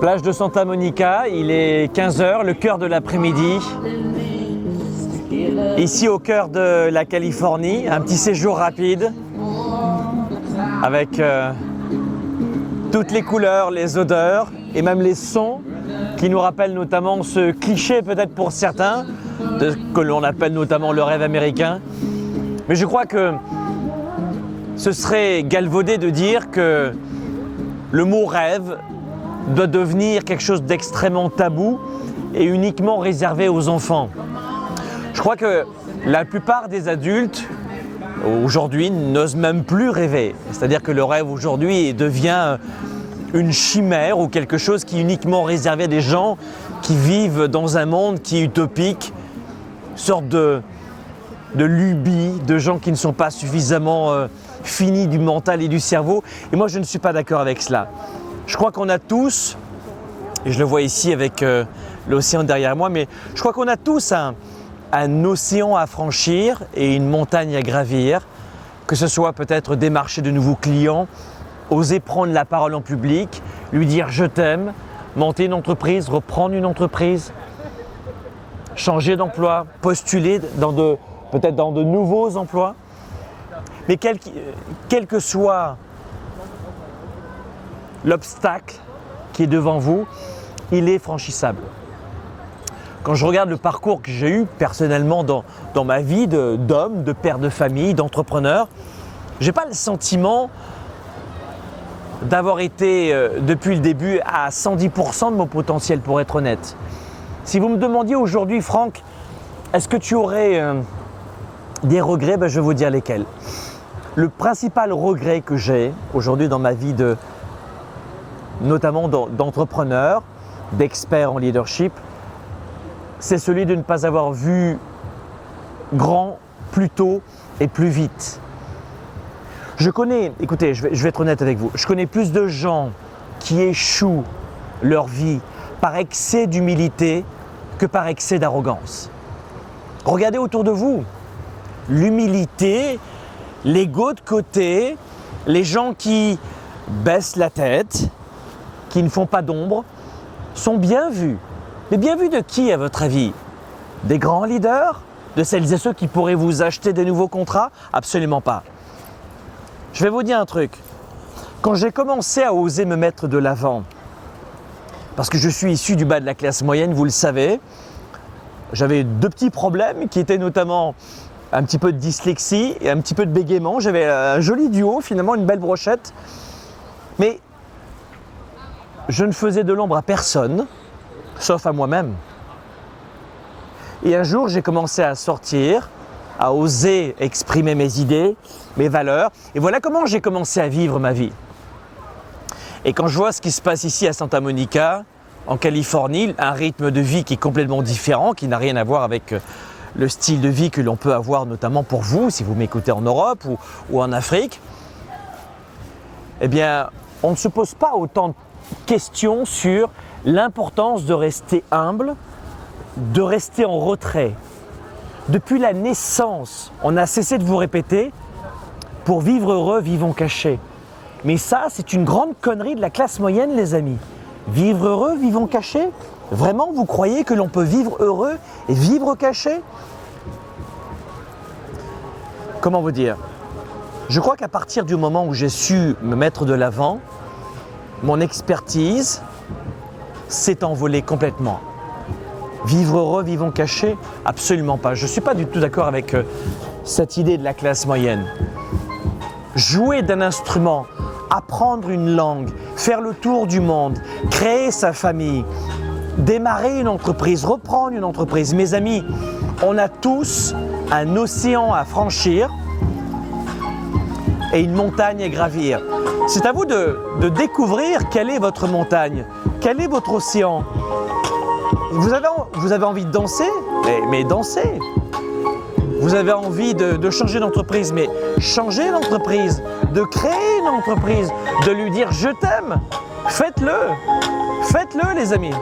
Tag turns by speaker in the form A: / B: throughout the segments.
A: Plage de Santa Monica, il est 15 h, le cœur de l'après-midi. Ici au cœur de la Californie, un petit séjour rapide avec toutes les couleurs, les odeurs et même les sons qui nous rappellent notamment ce cliché peut-être pour certains, de ce que l'on appelle notamment le rêve américain. Mais je crois que ce serait galvaudé de dire que le mot rêve doit devenir quelque chose d'extrêmement tabou et uniquement réservé aux enfants. Je crois que la plupart des adultes aujourd'hui n'osent même plus rêver. C'est-à-dire que le rêve aujourd'hui devient une chimère ou quelque chose qui est uniquement réservé à des gens qui vivent dans un monde qui est utopique, une sorte de lubie, de gens qui ne sont pas suffisamment finis du mental et du cerveau. Et moi, je ne suis pas d'accord avec cela. Je crois qu'on a tous, et je le vois ici avec l'océan derrière moi, mais je crois qu'on a tous un océan à franchir et une montagne à gravir, que ce soit peut-être démarcher de nouveaux clients, oser prendre la parole en public, lui dire je t'aime, monter une entreprise, reprendre une entreprise, changer d'emploi, postuler peut-être dans de nouveaux emplois. Mais quel que soit l'obstacle qui est devant vous, il est franchissable. Quand je regarde le parcours que j'ai eu personnellement dans ma vie d'homme, de père de famille, d'entrepreneur, je n'ai pas le sentiment d'avoir été depuis le début à 110% de mon potentiel, pour être honnête. Si vous me demandiez aujourd'hui, Franck, est-ce que tu aurais des regrets, je vais vous dire lesquels. Le principal regret que j'ai aujourd'hui dans ma vie notamment d'entrepreneur, d'expert en leadership, c'est celui de ne pas avoir vu grand plus tôt et plus vite. Écoutez, je vais être honnête avec vous, je connais plus de gens qui échouent leur vie par excès d'humilité que par excès d'arrogance. Regardez autour de vous, l'humilité, l'ego de côté, les gens qui baissent la tête, qui ne font pas d'ombre, sont bien vus. Mais bien vus de qui à votre avis? Des grands leaders? De celles et ceux qui pourraient vous acheter des nouveaux contrats? Absolument pas. Je vais vous dire un truc. Quand j'ai commencé à oser me mettre de l'avant, parce que je suis issu du bas de la classe moyenne, vous le savez, j'avais deux petits problèmes qui étaient notamment un petit peu de dyslexie et un petit peu de bégaiement. J'avais un joli duo, finalement, une belle brochette. Mais je ne faisais de l'ombre à personne, sauf à moi-même. Et un jour, j'ai commencé à sortir, à oser exprimer mes idées, mes valeurs. Et voilà comment j'ai commencé à vivre ma vie. Et quand je vois ce qui se passe ici à Santa Monica, en Californie, un rythme de vie qui est complètement différent, qui n'a rien à voir avec le style de vie que l'on peut avoir, notamment pour vous, si vous m'écoutez en Europe ou en Afrique, eh bien, on ne se pose pas autant de questions sur l'importance de rester humble, de rester en retrait. Depuis la naissance, on a cessé de vous répéter « pour vivre heureux, vivons cachés ». Mais ça, c'est une grande connerie de la classe moyenne, les amis. Vivre heureux, vivons cachés? Vraiment, vous croyez que l'on peut vivre heureux et vivre caché? Comment vous dire? Je crois qu'à partir du moment où j'ai su me mettre de l'avant, mon expertise s'est envolée complètement. Vivre heureux, vivons cachés? Absolument pas. Je ne suis pas du tout d'accord avec cette idée de la classe moyenne. Jouer d'un instrument, apprendre une langue, faire le tour du monde, créer sa famille, démarrer une entreprise, reprendre une entreprise. Mes amis, on a tous un océan à franchir et une montagne à gravir. C'est à vous de découvrir quelle est votre montagne, quel est votre océan. Vous avez envie de danser? Mais dansez! Vous avez envie de changer d'entreprise, mais changez d'entreprise, de créer une entreprise, de lui dire « je t'aime ». Faites-le, faites-le les amis.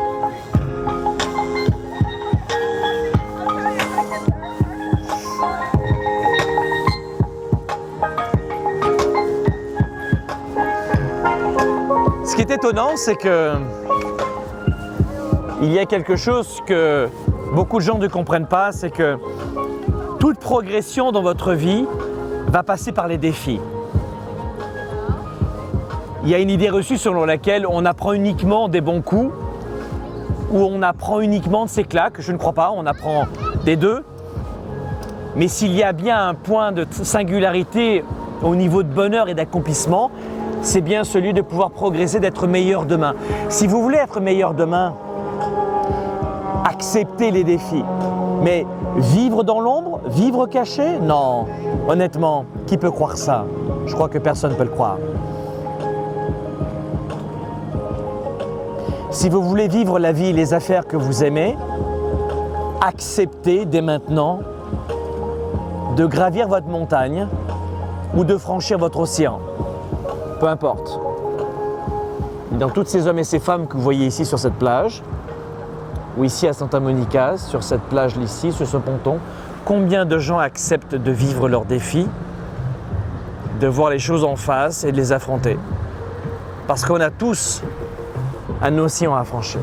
A: Ce qui est étonnant, c'est que il y a quelque chose que beaucoup de gens ne comprennent pas, c'est que toute progression dans votre vie va passer par les défis. Il y a une idée reçue selon laquelle on apprend uniquement des bons coups ou on apprend uniquement de ses claques. Je ne crois pas, on apprend des deux. Mais s'il y a bien un point de singularité au niveau de bonheur et d'accomplissement, c'est bien celui de pouvoir progresser, d'être meilleur demain. Si vous voulez être meilleur demain, acceptez les défis. Mais vivre dans l'ombre, vivre caché, non. Honnêtement, qui peut croire ça? Je crois que personne ne peut le croire. Si vous voulez vivre la vie et les affaires que vous aimez, acceptez dès maintenant de gravir votre montagne ou de franchir votre océan. Peu importe. Dans tous ces hommes et ces femmes que vous voyez ici sur cette plage, ou ici à Santa Monica, sur cette plage ici, sur ce ponton, combien de gens acceptent de vivre leurs défis, de voir les choses en face et de les affronter? Parce qu'on a tous un océan à franchir.